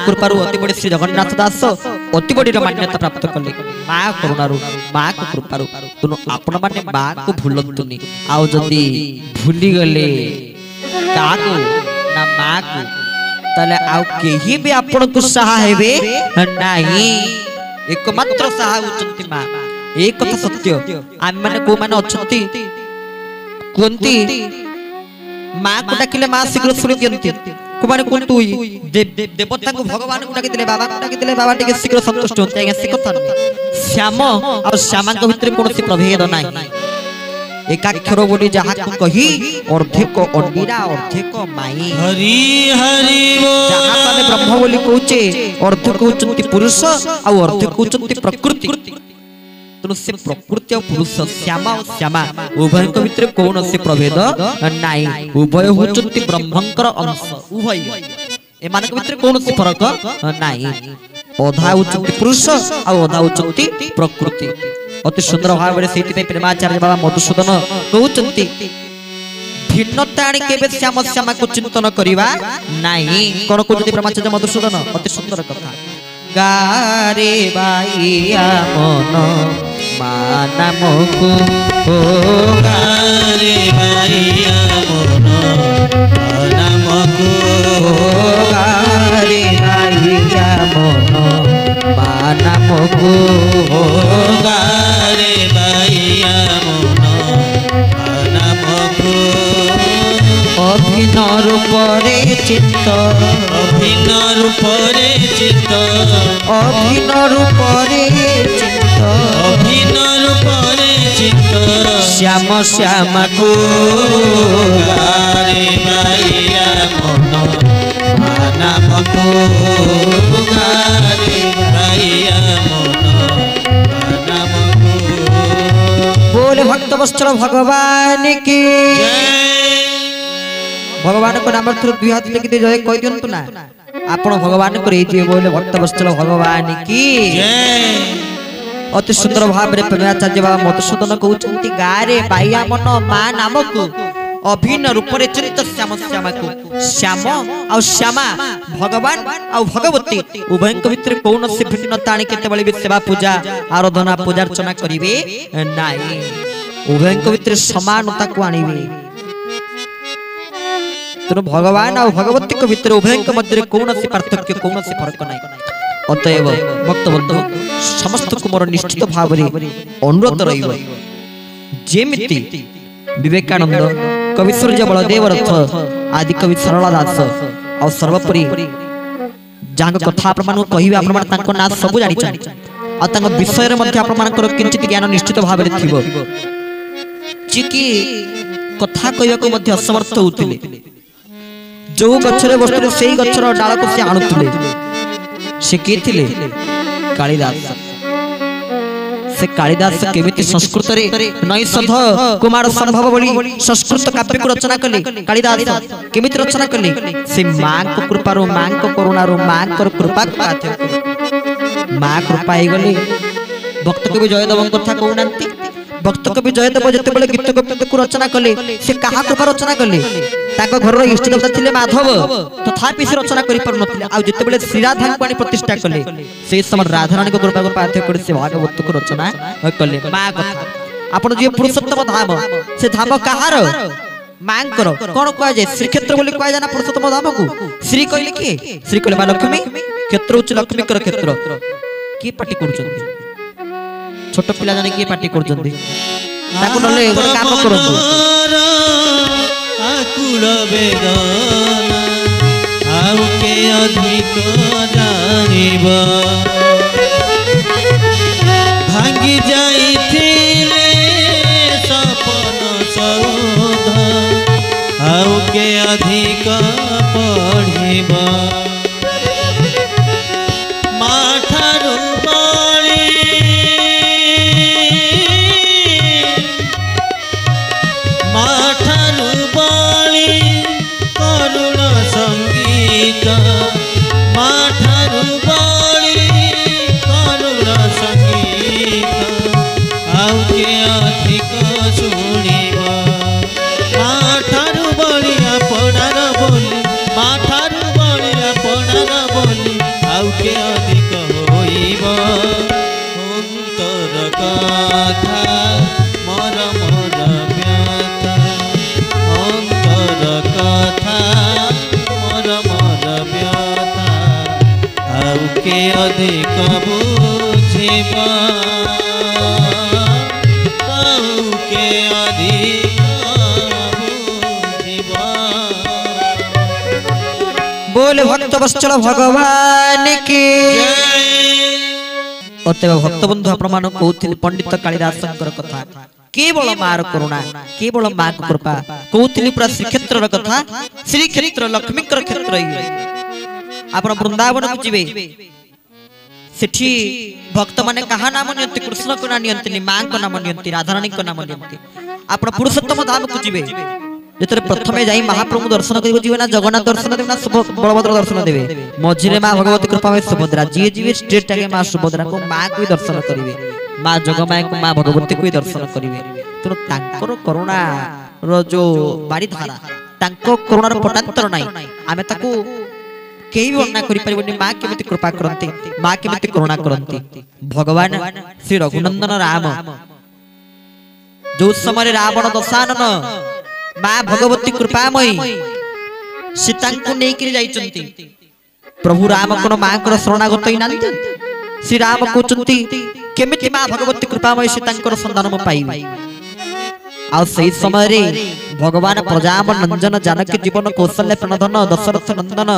कृपारू अति बड़ी श्री जगन्नाथ दास अति बड़ी मान्यता प्राप्त कले माँ करुणारू माँ को कृपारू तुम आपण माने माँ को भूलतुनी आउ जदि भूली गले काको ना माँ को तले आउ केही भी आपण को सहा हेबे नाही एकमात्र सहा उचंती माँ एक कथा सत्य आम माने को माने अछंती कोंती माँ को डाकिले माँ शीघ्र शुणी दियंती को माने कोन तू देवता को भगवान को डाकिले बाबा को डाकिले बाबा टिके शीघ्र संतुष्ट होते आज्ञा से कथा श्याम और श्यामा के भीतर कोनोसी प्रभेद नाही एकाक्षर बोली जहा को कही अर्धेक अंडीरा अर्धेक माई हरि हरि जहा माने ब्रह्म बोली कहूचे अर्धेक होचंती पुरुष आ अर्धेक होचंती प्रकृति तेणु से प्रकृति और पुरुष श्यामा और श्यामा उभय भीतर कौन से प्रभेद नाई उभय होचंती ब्रह्मंकर अंश उभय एमान भीतर कौन से फरक नाई अधा होचंती पुरुष और अधा होचंती प्रकृति अति सुंदर भाव में से प्रेमाचार्य बाबा मधुसूदन कहते भिन्नता आनी केबे श्याम श्यामा को चिंतन करिवा नाही कोन कहते प्रेमाचार्य मधुसूदन अति सुंदर कथा गारे बाइया मन मानमको ओ गारे बाइया मन मानमको ओ गारे बाइया मन मानमको ओ गारे बाइया मन मानमको अभिन्न रूपरे चित्त अभिन्न रूपरे चित्त अभिन्न रूपरे चित्त अभिन्न रूपरे चित्त श्याम श्याम को गारे बाइया मन मानमको गारे बाइया मन मानमको बोले भक्त वत्सल भगवान की भगवान को नाम थोड़ा दुई हाथ लेके जय कह दियंतु ना आपण भगवान को रेती बोले भक्त वत्सल भगवान की अति सुंदर भाव में प्रेमाचार्य बाबा मधुसूदन कहते गारे बाइया मन माँ नामक अभिन्न रूप रे चिंत श्याम श्यामा को श्याम और श्यामा भगवान और भगवती उभय भीतर कौन से भिन्नता आनी केते बळे सेवा पूजा आराधना पूजा अर्चना करिवे नाही उभय भीतर समानता को आनिवे तेणु भगवान और भगवती के भीतर उभय मध्य कौन से पार्थक्य कौन से फरक नहीं अतएव भक्त बंधु समस्त को मोर निश्चित भाव में अनुरोध रहिबो जेमिति विवेकानंद कवि सूर्य बलदेव रथ आदि कवि सरला दास और सर्वोपरि जहाँ कथा आपण कहिबे आपण तांको ना सब जानि आ तांको विषय रे मध्ये आपण मानकर किंचित ज्ञान निश्चित भाव में थिबो चिकी कथा कहया को मध्ये असमर्थ होतिले जो गछरे बस्तुले सेही गछर डाल को से आणुतिले से के थिले कालिदास से कालिदास केमिति संस्कृत रे नई सध कुमार संभव बली संस्कृत काव्य को रचना कले कालिदास केमिति रचना कले से मां को कृपा रो मां को करुणा रो मां को कृपा को पाथे मां कृपा हे गले भक्त को भी जयदेव कथा कहउनांती भक्त कवि जयदेव जते बेले गीत कविता को रचना कले से कहा कृपा रचना कले ताको घर रो इष्ट देवता थिले माधव तथापि से रचना करि पर नथिले आ जते बेले श्री राधा को प्रतिष्ठा कले से समय राधा रानी को कृपा को पाथे कर से भागवत को रचना कले मां कथा आपण जे पुरुषोत्तम धाम से धाम कहार मां करो कोन कह जाय श्री क्षेत्र बोली कह जाना पुरुषोत्तम धाम को श्री कहले की श्री कहले बा लक्ष्मी क्षेत्र उच्च लक्ष्मी कर क्षेत्र की पाटी करछन छोट पिला जाने की पार्टी कर जंदी ताको नले गोटे काम करंतु आकुल वेदना आउ के अधिक जानिबा भांगी जाइथिले सपन सौध आउ के अधिक पढ़िबा माठारु के अधिक बुझिबा आउ के अधिक बुझिबा। बोल भक्त वत्सल भगवान की अतएव भक्त बंधु आपण मान कहउथिल पंडित कालिदासंकर कथा केवल मार करुणा केवल मां कृपा कहउथिल पूरा श्रीक्षेत्र कथा श्रीक्षेत्र लक्ष्मीकर क्षेत्र आपण वृंदावन को जिवे सेठी भक्त माने कहा नाम नियंती कृष्ण को नियंती मां को नाम नियंती राधा रानी को नाम नियंती आपण पुरुषोत्तम धाम को जिवे जेतरे प्रथमे जाई महाप्रभु दर्शन करिवो जीवे ना जगन्नाथ दर्शन देवे ना बलभद्र दर्शन देवे मझिरे मां भगवती कृपा में सुभद्रा जी जीवे स्टेट टाके मां सुभद्रा को मां को दर्शन करिवे मां जगमाया को मां भगवती को दर्शन करिवे तो तांकर करुणा रो जो बाड़ी धारा तांको करुणार पटांतर नाही आमे ताको केही वर्णना करि परिबोनी मां केमिति कृपा करंती मां केमिति करुणा करंती भगवान श्री रघुनंदन राम जो समय रावण दशानन मां भगवती कृपामयी सीता को लेकर जाइचंती प्रभु राम कोन मां को शरणागत ही नांती श्री राम कहउचंती केमिति मां भगवती कृपामयी सीता को संधान म पाइबे आ सही समय रे भगवान प्रजाम नंदन जानकी जीवन कौशल्य प्रणधन दशरथ नंदन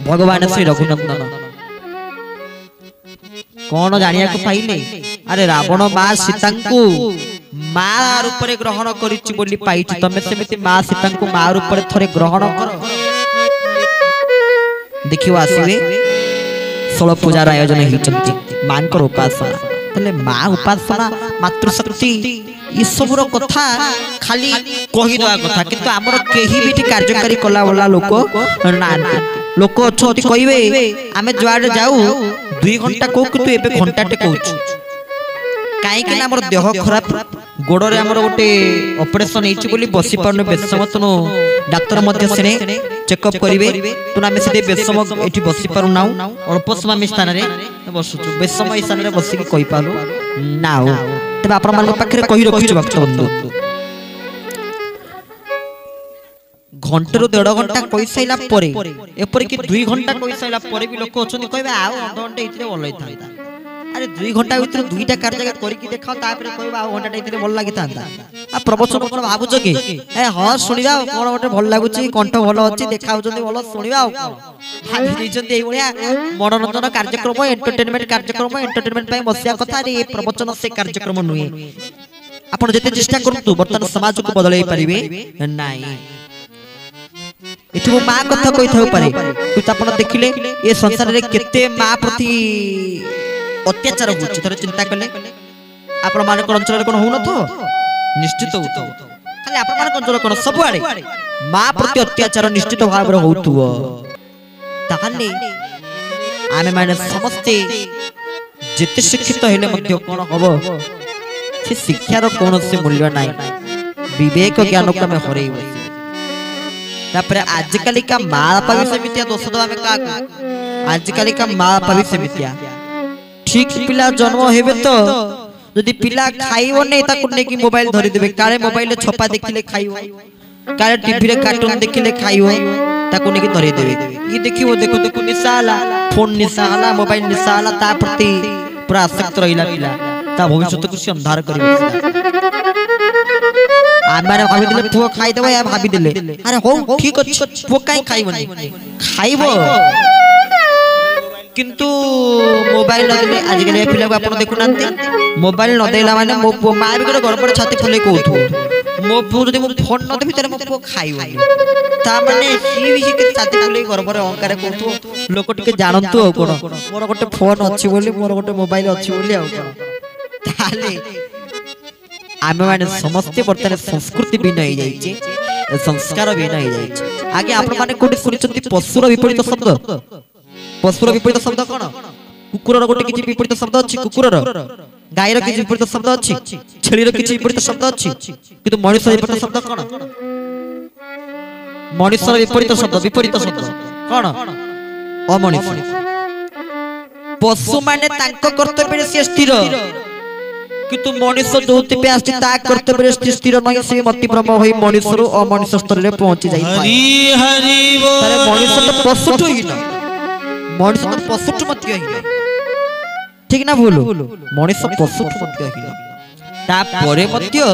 भगवान श्री रघुनंदन कौन जानिया को पाइले अरे रावण मां सीता को मां रूप रे ग्रहण करिछि बोली पाइछि तमे सेमिति मां सीता को मां रूप रे थरे ग्रहण कर देखियो आसीबे 16 पूजार आयोजन हिचंती मां को उपासना तले मां उपासना मातृशक्ति ई सबरो कथा खाली कहि दवा कथा किंतु हमर केही बिटी कार्यकारी कला वाला लोक नांती लोक अछंती कहिबे आमे जुआडे जाऊ 2 घंटा को किंतु एबे घंटाटे कहूछु काहे कि हमर देह खराब गोड़ रे हमर गोटे ऑपरेशन हेछि बोली बसी पारने बेसमतनो डॉक्टर मध्य सेने चेकअप करिवे तुना में सिधे बेसम एठी बसी पारु नाउ अल्प समय स्थान रे बसुछु बेसम स्थान रे बसी के कहि पालु नाउ तबे आपण मान पाखरे कहि रखिछु भक्त बंधु घंटे रो 1.5 घंटा कहि सैला परे एपर कि 2 घंटा कहि सैला परे भी लोक अछन कहबे आ घंटे इतरे बोलै थांता अरे 2 घंटा भीतर 2टा कार्य करी कि देखाओ तापर कहबा आ घंटा इतरे बोल लागि थांता आ प्रवचन कोन भाबुछ के ए हां सुनिबा कोन गोटे भल लागुची कंठ भल अछि देखाउ जंदी भल सुनिबा भाबी दिजंती एई बळिया मनोरंजन कार्यक्रम एंटरटेनमेंट पय बसिया कथा रे प्रवचन से कार्यक्रम नुए आपण जते चेष्टा करतु वर्तमान समाज को बदलै परिबे नाही एठो मां कथा कहि थाउ पारे तो आपण देखिले ए संसार रे केते मां प्रति अत्याचार होछि थरे चिंता कले आपण मान को अंचल कोन हो न तो निश्चित होतो खाली आपण मान को अंचल कोन सब आड़े मां प्रति अत्याचार निश्चित भाव रे होतुओ ताहले आमे माने समस्त जेते शिक्षित हेले मध्य कोन हबो से शिक्षार कोन से मूल्य नाही विवेक ज्ञान को में हरई बसी तापर आजकल का मां बाप भी समितिया दोष दवा में का आजकल का मां बाप भी समितिया ठीक पिला जन्म हेबे तो यदि पिला खाइबो नै ताकु नै कि मोबाइल धरि देबे काले मोबाइल रे छपा देखिले खाइबो काले टीवी रे कार्टून देखिले खाइबो ताकु नै कि धरि देबे ई देखिबो देखो निशा हला फोन निशा हला मोबाइल निशा हला ता प्रति पूरा आसक्त रहिला पिला ता भविष्य को अंधार करिबो आमारे भाभी दिले पुओ खाइ देबो या भाभी दिले अरे हो ठीक अछि पुओ काई खाइबो खाइबो किंतु मोबाइल न देले आज गले पिला को आपण देखु नांती मोबाइल न देला माने मो पुओ मार भी गड़बड़ छाती फुले कहथु मो पुओ जदि मो फोन न दे भीतर मो पुओ खाइबो ता माने सी भी के छाती फुले गड़बड़ अहंकार कहथु लोक टिके जानंतु हो कोन मोर गोटे फोन अछि बोली मोर गोटे मोबाइल अछि बोली आ कोन ताले आमे माने समस्त वर्तमान संस्कृति भी नहीं जाई छे संस्कार भी नहीं जाई छे आगे आपण माने कोठी सुनिचंती पशुर विपरीत शब्द कोन कुकुरर गोटे किछि विपरीत शब्द अछि कुकुरर गायर किछि विपरीत शब्द अछि छेलीर किछि विपरीत शब्द अछि किंतु मनुष्य विपरीत शब्द कोन मनुष्य विपरीत शब्द कोन अमनुष्य पशु माने तांको कर्तव्य से स्थिर किंतु मनुष्य जोति पे आछि ता कर्तव्य स्थिर नहीं से मति ब्रह्म होई मनुष्य रो अमनुष्य स्तर रे पहुंची जाई हरि हरि बोल अरे मनुष्य तो पशु तो ही ना मनुष्य तो पशुठ मध्य हीन ठीक ना भूल मनुष्य पशुठ मध्य हीन तापरे मध्य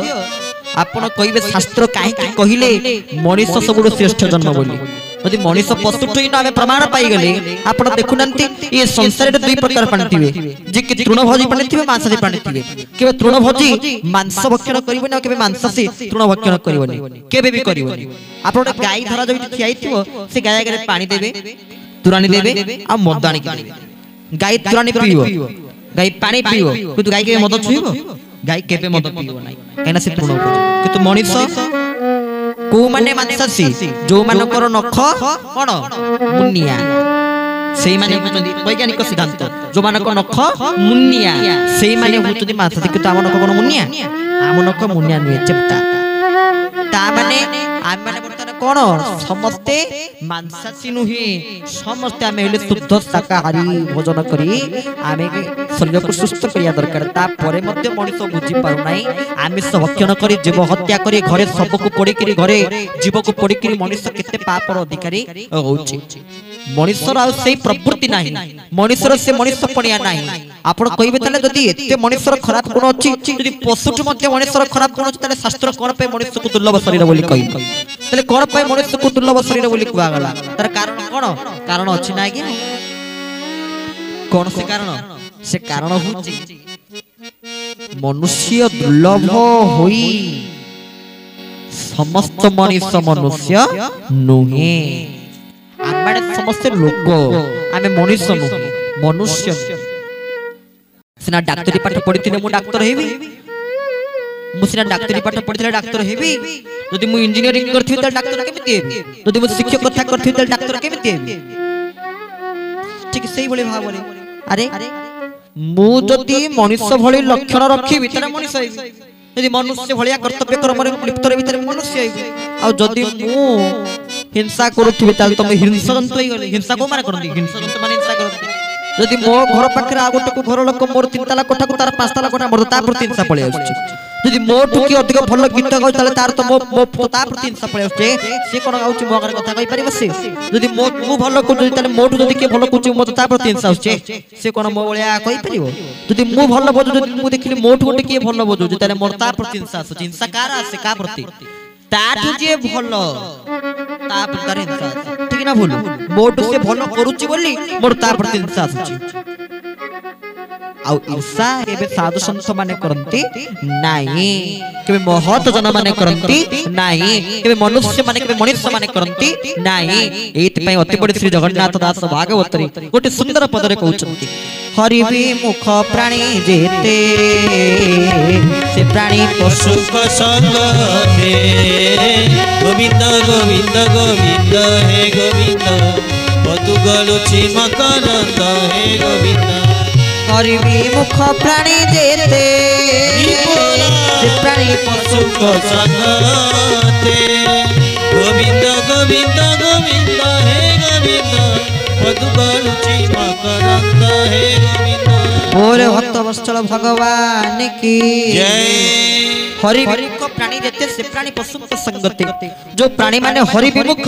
आपण कहिबे शास्त्र काहे कि कहिले मनुष्य सबुठु श्रेष्ठ जन्म बोली यदि मनुष्य पशुठ हीन आमे प्रमाण पाई गले आपण देखुनंती ये संसार रे दुई प्रकार प्राणी थिबे जे कि तृणभोजी प्राणी थिबे मांसाहारी प्राणी थिबे केबे तृणभोजी मांस भक्षण करिवो ना केबे मांसाहारी तृण भक्षण करिवोनी केबे भी करिवोनी आपण गाय धरा जो खियाई थिबो से गाय आगे पानी देबे तुरानी देबे आ मद आनी देबे गाय तुरानी पीबो गाय पानी पीबो किंतु गाय के मद छुइबो गाय केबे मद पीबो नाही काइना से तृण किंतु मनुष्य को माने मांसाहारी जो मानकर नख कोन मुनिया सेई माने होचंदी वैज्ञानिक सिद्धांत जो मानक नख मुनिया सेई माने होचंदी मांसाहारी किंतु आम नख कोन मुनिया आम नख मुनिया नुए चेप्टा ता माने आम माने बर्तन कोन समस्ते मांसाहारी नुहे समस्ते आमे हेले शुद्ध शाकाहारी भोजन करी आमे शरीर को सुस्थ करिया दरकार ता परे मध्य मनुष्य बुझी पारु नाही आमिष भक्षण करी जीव हत्या करी घरे सब को पोड़ी करी घरे जीव को पोड़ी करी मनुष्य केते पापर अधिकारी होउची मनुष्यर आ सेई प्रवृत्ति नाही मनुष्यर से मनुष्य पणिया नाही आपण कहिबे तले जदी एते मनुष्यर खराब गुण अछि जदी पशुठ मध्य मनुष्यर खराब गुण अछि तले शास्त्र कोन पे मनुष्य को दुर्लभ शरीर बोली कहि तले कोन पे मनुष्य को दुर्लभ शरीर बोली कुआ गला तार कारण कोन कारण अछि ना कि कोन से कारण होछि मनुष्य दुर्लभ होई समस्त मनुष्य नुहे आमे समस्त लोक आमे मनुष्य नुहे मनुष्य सिना डाक्टरी पाठ पढिथिले मु डाक्टर हेबी मु सिना डाक्टरी पाठ पढिथिले डाक्टर हेबी जदि मु इंजीनियरिंग करथि त डाक्टर केमिति हेबी जदि मु शिक्षक कथा करथि त डाक्टर केमिति हेबी ठीक सेही बोले भाबरे अरे मु जदि मनुष्य भली लक्षण रखिबि त मनुष्य हेबी यदि मनुष्य भलिया कर्तव्य कर्म रे लिप्त रे भीतर मनुष्य हेबी आ जदि मु हिंसा करूथिबि ताल तुम हिंसा जंतु होई गले हिंसा को माने करंदी हिंसा जंतु माने हिंसा करंदी जदि मो घर पाखरे आ गोटे को घर लोक मोर 3 ताला कोठा को तार 5 ताला कोठा मोर ता प्रति हिंसा पळे आछी जदि मोटु की अधिक भल गीत गाउ ताले तार तो मो ता प्रति हिंसा पळे आछे से कोन गाउची मो घर कथा कहि परिबे से जदि मो भल को जदि ताले मोटु जदि के भल कोची मो ता प्रति हिंसा आछे से कोन मो बळिया कहि परिबो जदि मु भल बजु जदि मु देखिली मोटु गोटे के भल बजु ताले मोर ता प्रति हिंसा आछे हिंसा कार आसे का प्रति ताठु जे भल ता प्रकार हिंसा ठीक ना भूल मोटु से भल करूची बोली मोर ता प्रति हिंसा आछी आउ ईर्षा केबे साधु संत माने करंती नाही केबे महत जन माने करंती नाही केबे मनुष्य माने केबे मनुष्य माने करंती नाही एति पई अति बड़ी श्री जगन्नाथ दास भागवत रे गोटे सुंदर पद रे कहउचंती हरि विमुख प्राणी जेते से प्राणी पशु को संग हे गोविंद गोविंद गोविंद हे गोविंद पतु गलुची मकरंद हे गोविंद हरि विमुख प्राणी जेते से प्राणी पशु को संगते गोविंद गोविंद गोविंद हे गोविंद पतु गलुची मकरंद हे गोविंद बोले भक्त वत्सल भगवान की जय हरि विमुख प्राणी जेते से प्राणी पशु को संगते जो प्राणी माने हरि विमुख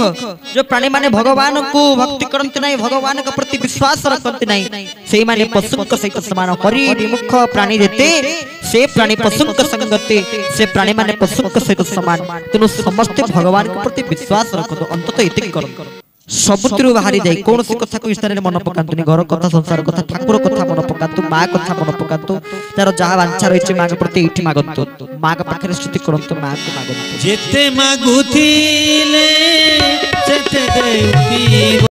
जो प्राणी माने भगवान को भक्ति करंत नहीं भगवान के प्रति विश्वास रखंत नहीं सेही माने पशु को सहित समान हरि विमुख प्राणी जेते से प्राणी पशु को संगते से प्राणी माने पशु को सहित समान तेनु समस्त भगवान के प्रति विश्वास रखतो अंतत एतिक करो सबुतिरु बाहरी जाई कोनोसी कथा को विस्तार रे मन पकांतुनी घर कथा संसार कथा ठाकुर कथा मन पकांतु मां कथा मन पकांतु तार जहा वांछा रहिछि मां के प्रति इठी मागंतु मां के पाखरे स्तुति करंतु मां को मागंतु जेते मागुथिले सेते देउती